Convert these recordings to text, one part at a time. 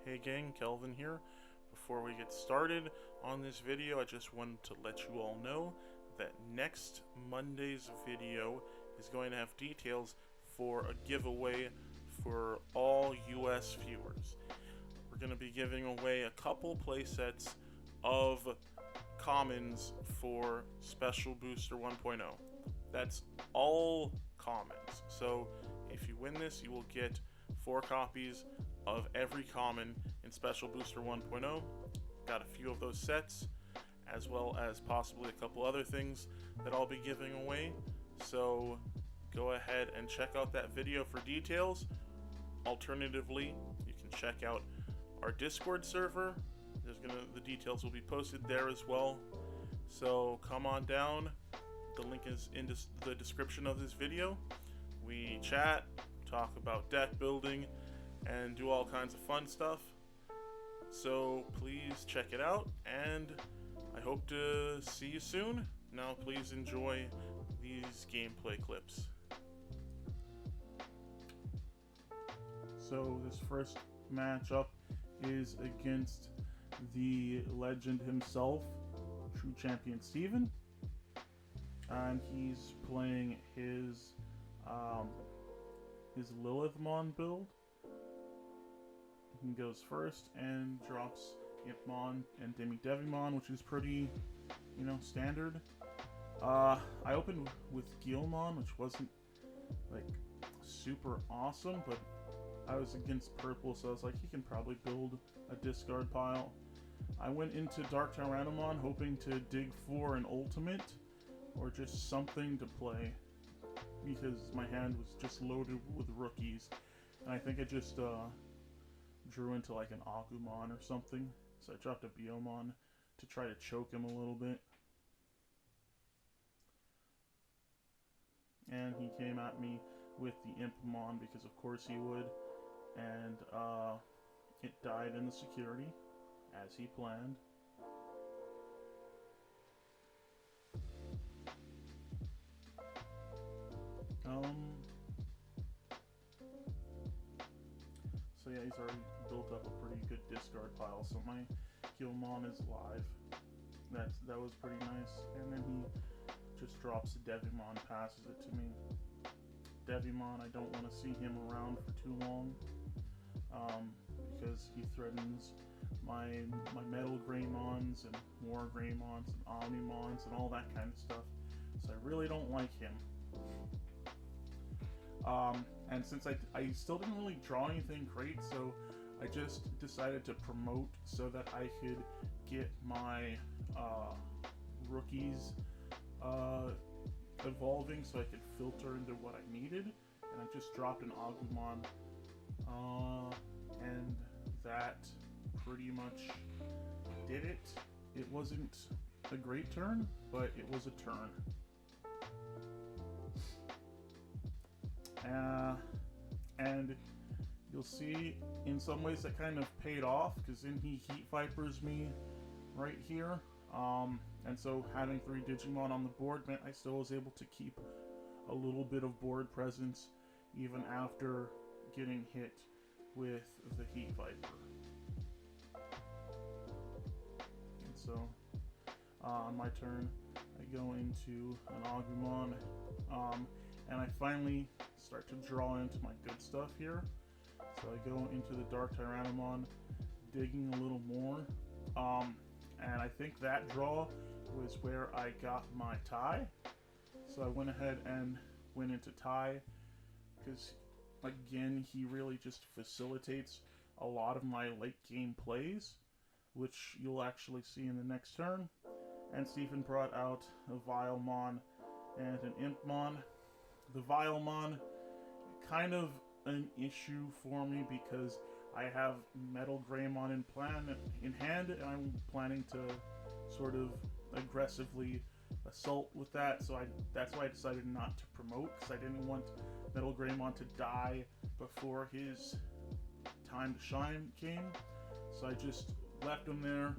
Hey gang, Kelvin here. Before we get started on this video, I just wanted to let you all know that next Monday's video is going to have details for a giveaway for all US viewers. We're going to be giving away a couple playsets of commons for Special Booster 1.0. That's all commons. So if you win this, you will get 4 copies of every common in Special Booster 1.0. Got a few of those sets, as well as possibly a couple other things that I'll be giving away. So go ahead and check out that video for details. Alternatively, you can check out our Discord server. The details will be posted there as well. So come on down. The link is in the description of this video. We chat, talk about deck building, and do all kinds of fun stuff. So please check it out, and I hope to see you soon. Now please enjoy these gameplay clips. So this first matchup is against the legend himself, True Champion Steven, and he's playing his Lilithmon build. He goes first and drops Impmon and Devimon, which is pretty, standard. I opened with Guilmon, which wasn't like super awesome, but I was against purple, so I was like, he can probably build a discard pile. I went into Dark Tyrannomon hoping to dig for an ultimate or just something to play, because my hand was just loaded with rookies, and I think I just drew into like an Agumon or something, so I dropped a Biomon to try to choke him a little bit. And he came at me with the Impmon because of course he would, and it died in the security, as he planned. So yeah, he's already built up a pretty good discard pile, so my Guilmon is live. That was pretty nice. And then he just drops a Devimon, passes it to me. Devimon, I don't want to see him around for too long, because he threatens my MetalGreymons and MoreGreymons and Omnimons and all that kind of stuff. So I really don't like him. And since I still didn't really draw anything great, so I just decided to promote so that I could get my rookies evolving so I could filter into what I needed. And I just dropped an Agumon, and that pretty much did it. It wasn't a great turn, but it was a turn. And you'll see in some ways that kind of paid off, because then he Heat Vipers me right here, and so having 3 Digimon on the board meant I still was able to keep a little bit of board presence even after getting hit with the Heat Viper. And so on my turn I go into an Agumon, and I finally start to draw into my good stuff here. So I go into the Dark Tyrannomon, digging a little more, and I think that draw was where I got my Tai. So I went ahead and went into Tai, because again, he really just facilitates a lot of my late game plays, which you'll actually see in the next turn. And Stephen brought out a Vilemon and an Impmon. The Vilemon, kind of an issue for me because I have MetalGreymon in hand, and I'm planning to sort of aggressively assault with that, so that's why I decided not to promote, because I didn't want MetalGreymon to die before his time to shine came. So I just left him there,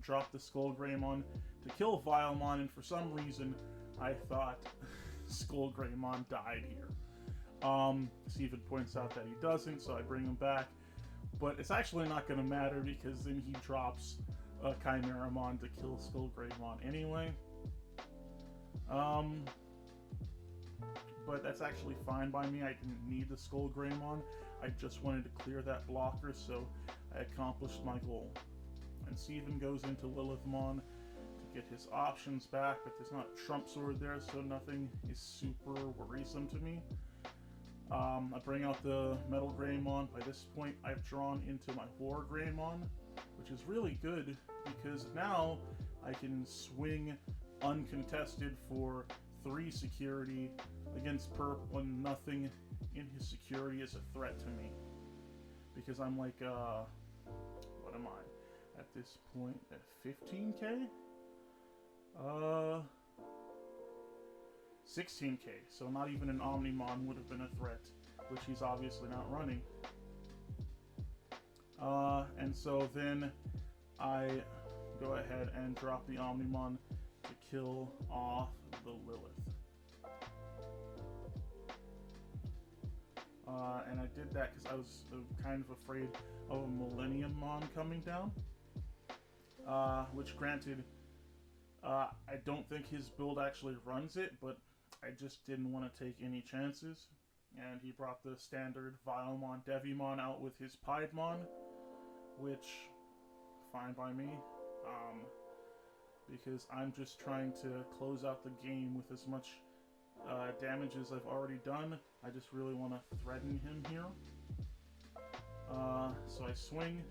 dropped the SkullGreymon to kill Vilemon, and for some reason I thought SkullGreymon died here. Steven points out that he doesn't, so I bring him back, but it's actually not going to matter because then he drops a Chimeramon to kill MetalGreymon anyway. But that's actually fine by me. I didn't need the MetalGreymon. I just wanted to clear that blocker, so I accomplished my goal. And Steven goes into Lilithmon to get his options back, but there's not Trump Sword there, so nothing is super worrisome to me. I bring out the MetalGreymon. By this point, I've drawn into my WarGreymon, which is really good because now I can swing uncontested for 3 security against Perp when nothing in his security is a threat to me. Because I'm like, what am I at this point? At 15k? 16k, so not even an Omnimon would have been a threat, which he's obviously not running. And so then I go ahead and drop the Omnimon to kill off the Lilith. And I did that because I was kind of afraid of a Millenniummon coming down. Which granted, I don't think his build actually runs it, but I just didn't want to take any chances. And he brought the standard Vilemon Devimon out with his Piedmon, which, fine by me. Because I'm just trying to close out the game with as much damage as I've already done. I just really want to threaten him here. So I swing,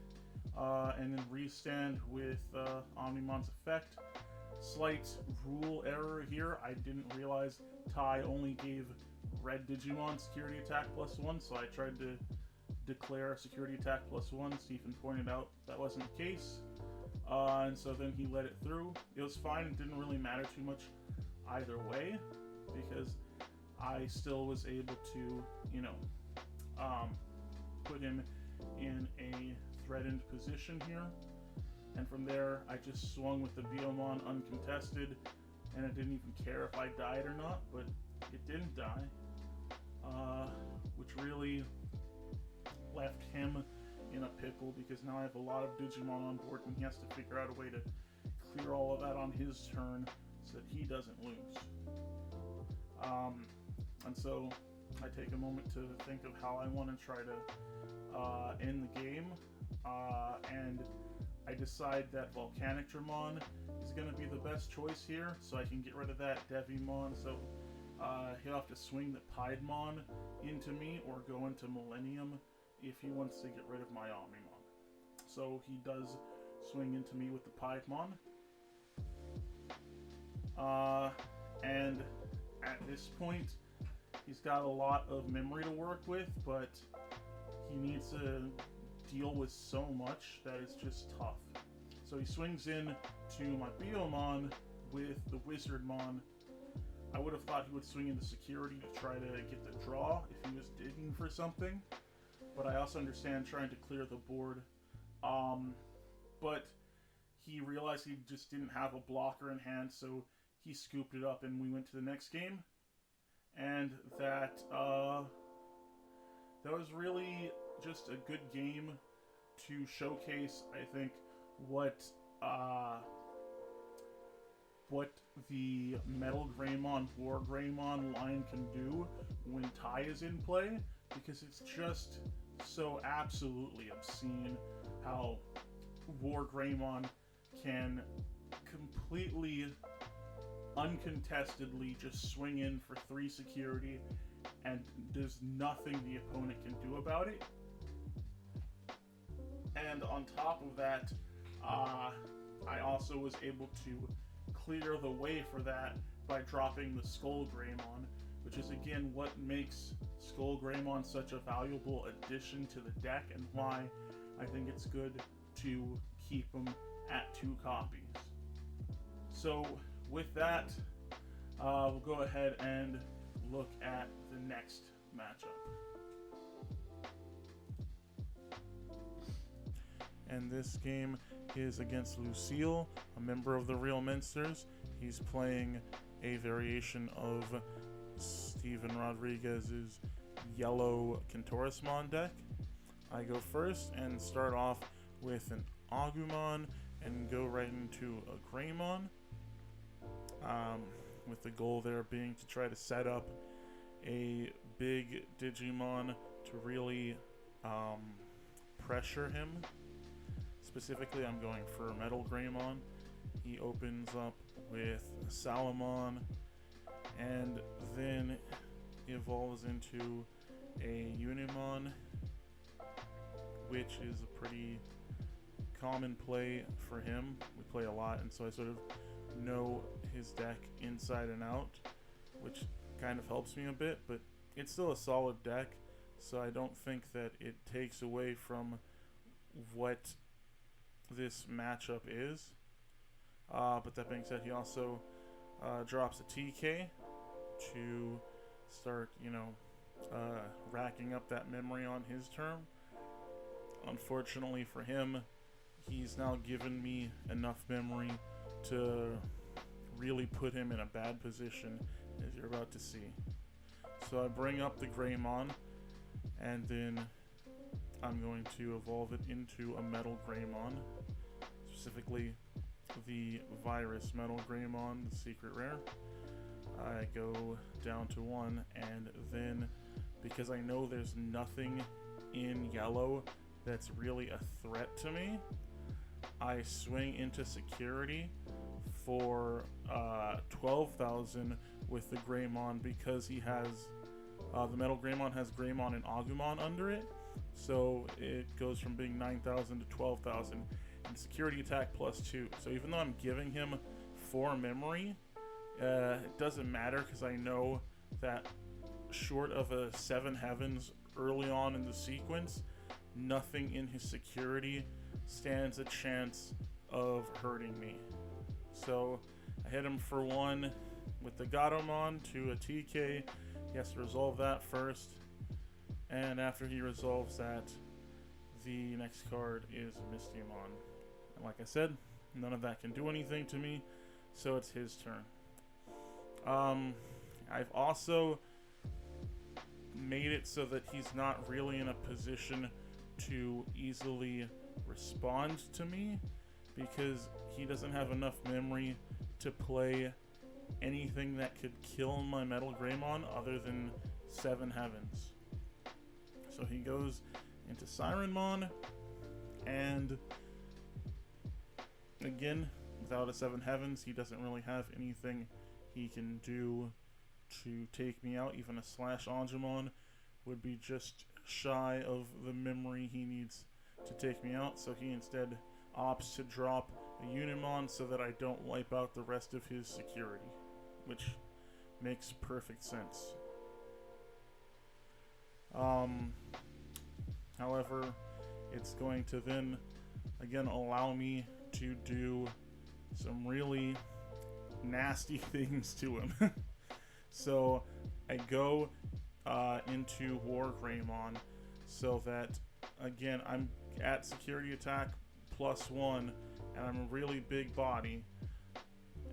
and then restand with Omnimon's effect. Slight rule error here. I didn't realize Tai only gave red Digimon security attack +1, so I tried to declare security attack +1. Stephen pointed out that wasn't the case. And so then he let it through. It was fine. It didn't really matter too much either way, because I still was able to, you know, put him in a threatened position here. And from there, I just swung with the Biomon uncontested, and I didn't even care if I died or not, but it didn't die. Which really left him in a pickle, because now I have a lot of Digimon on board, and he has to figure out a way to clear all of that on his turn so that he doesn't lose. And so I take a moment to think of how I want to try to end the game, and I decide that Volcanictramon is going to be the best choice here, so I can get rid of that Devimon. So he'll have to swing the Piedmon into me or go into Millennium if he wants to get rid of my Omnimon. So he does swing into me with the Piedmon. And at this point, he's got a lot of memory to work with, but he needs to deal with so much that it's just tough. So he swings in to my Biomon with the Wizardmon. I would have thought he would swing into security to try to get the draw if he was digging for something, but I also understand trying to clear the board. But he realized he just didn't have a blocker in hand, so he scooped it up and we went to the next game. And that was really just a good game to showcase, I think, what the MetalGreymon, WarGreymon line can do when Tai is in play, because it's just so absolutely obscene how WarGreymon can completely uncontestedly just swing in for 3 security, and there's nothing the opponent can do about it. And on top of that, I also was able to clear the way for that by dropping the MetalGreymon, which is again what makes MetalGreymon such a valuable addition to the deck, and why I think it's good to keep them at 2 copies. So with that, we'll go ahead and look at the next matchup. And this game is against Lucille, a member of the real Mensters. He's playing a variation of Steven Rodriguez's yellow Kentaurosmon deck. I go first and start off with an Agumon and go right into a Greymon, with the goal there being to try to set up a big Digimon to really pressure him. Specifically, I'm going for MetalGreymon. He opens up with Salamon and then evolves into a Unimon, which is a pretty common play for him. We play a lot, and so I sort of know his deck inside and out, which kind of helps me a bit, but it's still a solid deck, so I don't think that it takes away from what this matchup is. But that being said, he also drops a TK to start, racking up that memory on his turn. Unfortunately for him, he's now given me enough memory to really put him in a bad position, as you're about to see. So I bring up the Greymon, and then I'm going to evolve it into a MetalGreymon, specifically the Virus MetalGreymon, the secret rare. I go down to 1, and then because I know there's nothing in yellow that's really a threat to me, I swing into security for 12,000 with the Greymon, because he has the MetalGreymon has Greymon and Agumon under it, so it goes from being 9,000 to 12,000 and security attack +2. So even though I'm giving him 4 memory, it doesn't matter, because I know that short of a 7 heavens early on in the sequence, nothing in his security stands a chance of hurting me. So I hit him for 1 with the Gatomon to a TK. He has to resolve that first, and after he resolves that, the next card is Mistymon. And like I said, none of that can do anything to me, so it's his turn. I've also made it so that he's not really in a position to easily respond to me, because he doesn't have enough memory to play anything that could kill my MetalGreymon other than 7 heavens. So he goes into Sirenmon, and again, without a 7 heavens, he doesn't really have anything he can do to take me out. Even a Slash Angemon would be just shy of the memory he needs to take me out, so he instead opts to drop a Unimon so that I don't wipe out the rest of his security, which makes perfect sense. However, it's going to then again allow me to do some really nasty things to him. So I go into WarGreymon, so that again I'm at security attack +1, and I'm a really big body,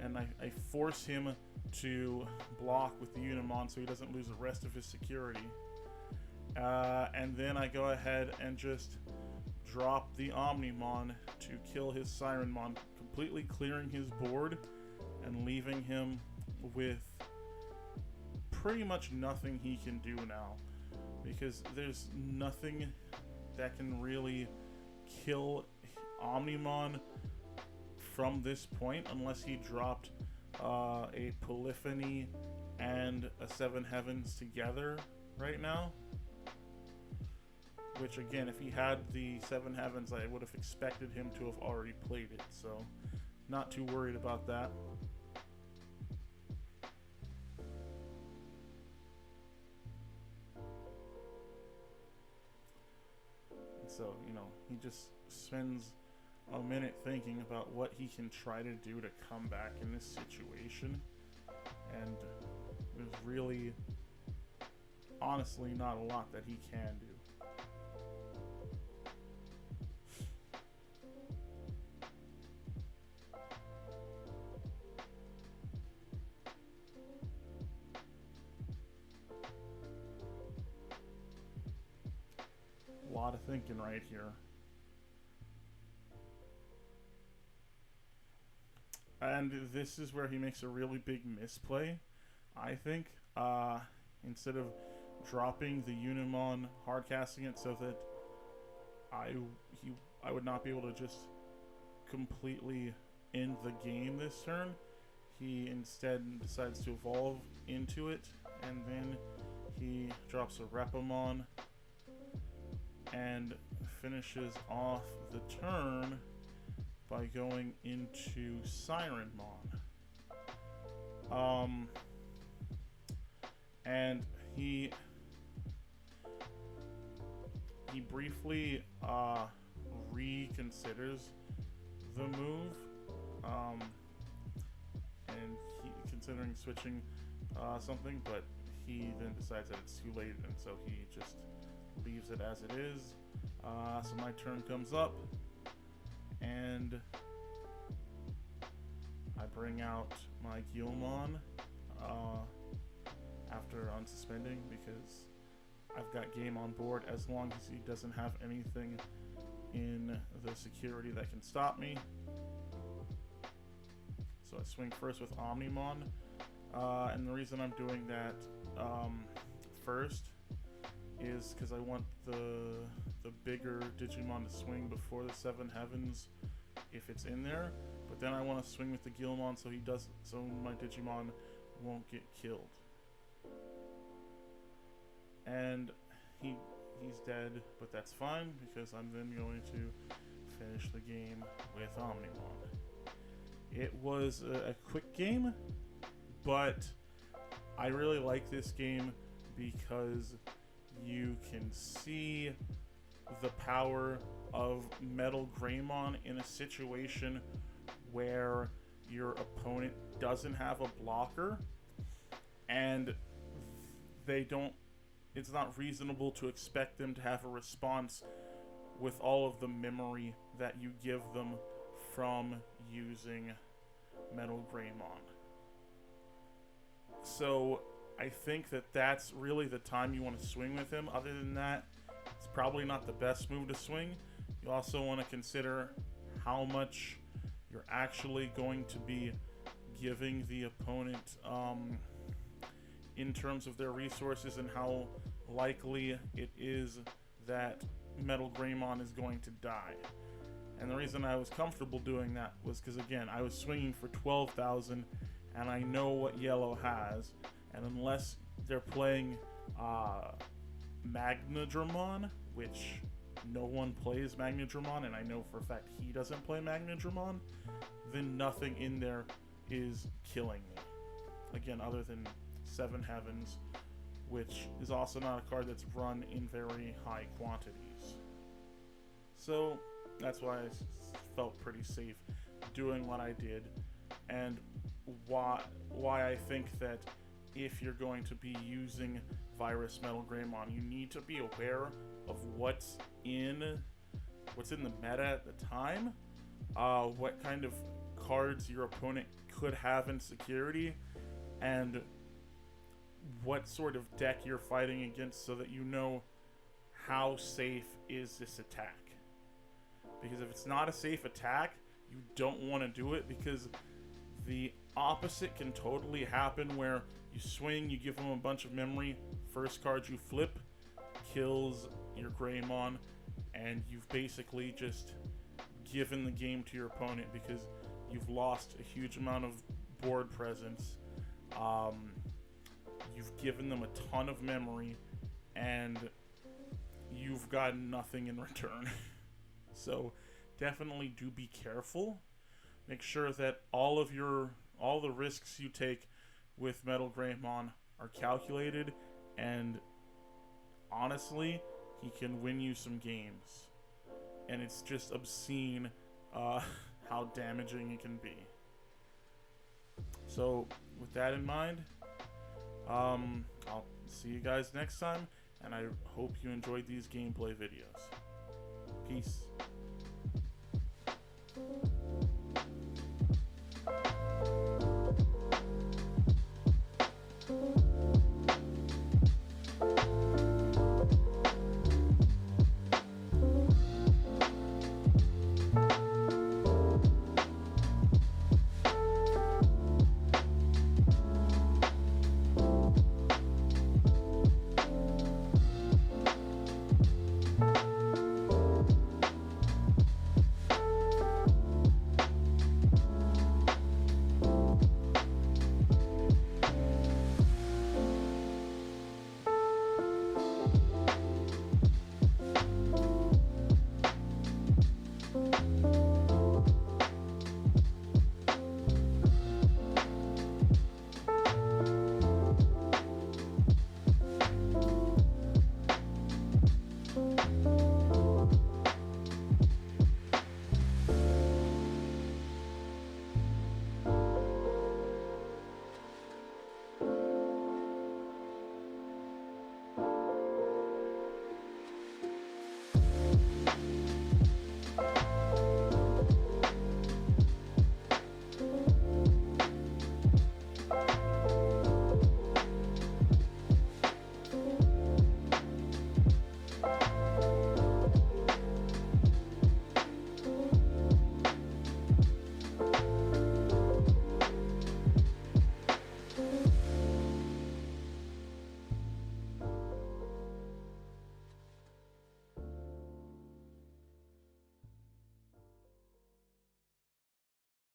and I force him to block with the Unimon so he doesn't lose the rest of his security. And then I go ahead and just drop the Omnimon to kill his Sirenmon, completely clearing his board and leaving him with pretty much nothing he can do now, because there's nothing that can really kill Omnimon from this point unless he dropped a Polyphony and a 7 heavens together right now, which again, if he had the 7 heavens, I would have expected him to have already played it, so not too worried about that. And so, he just spends a minute thinking about what he can try to do to come back in this situation, and there's really, honestly, not a lot that he can do. of thinking right here. And this is where he makes a really big misplay, I think. Instead of dropping the Unimon, hardcasting it so that I would not be able to just completely end the game this turn, he instead decides to evolve into it, and then he drops a Repamon and finishes off the turn by going into Sirenmon. And he briefly reconsiders the move, and he considering switching something, but he then decides that it's too late, and so he just leaves it as it is. So my turn comes up, and I bring out my Guilmon after unsuspending, because I've got game on board as long as he doesn't have anything in the security that can stop me. So I swing first with Omnimon, and the reason I'm doing that first is because I want the bigger Digimon to swing before the Seven Heavens if it's in there, but then I want to swing with the Guilmon so my Digimon won't get killed. And he's dead, but that's fine because I'm then going to finish the game with Omnimon. It was a quick game, but I really like this game because you can see the power of MetalGreymon in a situation where your opponent doesn't have a blocker, and it's not reasonable to expect them to have a response with all of the memory that you give them from using MetalGreymon. So I think that that's really the time you want to swing with him. Other than that, it's probably not the best move to swing. You also want to consider how much you're actually going to be giving the opponent in terms of their resources, and how likely it is that MetalGreymon is going to die. And the reason I was comfortable doing that was because, again, I was swinging for 12,000, and I know what yellow has, and unless they're playing Magnadramon, which no one plays Magnadramon, and I know for a fact he doesn't play Magnadramon, then nothing in there is killing me. Again, other than Seven Heavens, which is also not a card that's run in very high quantities. So that's why I felt pretty safe doing what I did, and why I think that if you're going to be using Virus MetalGreymon, you need to be aware of what's in the meta at the time, what kind of cards your opponent could have in security, and what sort of deck you're fighting against, so that you know how safe is this attack. Because if it's not a safe attack, you don't want to do it, because the opposite can totally happen, where you swing, you give them a bunch of memory, first card you flip kills your Greymon, and you've basically just given the game to your opponent because you've lost a huge amount of board presence. You've given them a ton of memory, and you've gotten nothing in return. So definitely do be careful. Make sure that all the risks you take with MetalGreymon are calculated, and honestly, he can win you some games. And it's just obscene how damaging it can be. So with that in mind, I'll see you guys next time, and I hope you enjoyed these gameplay videos. Peace.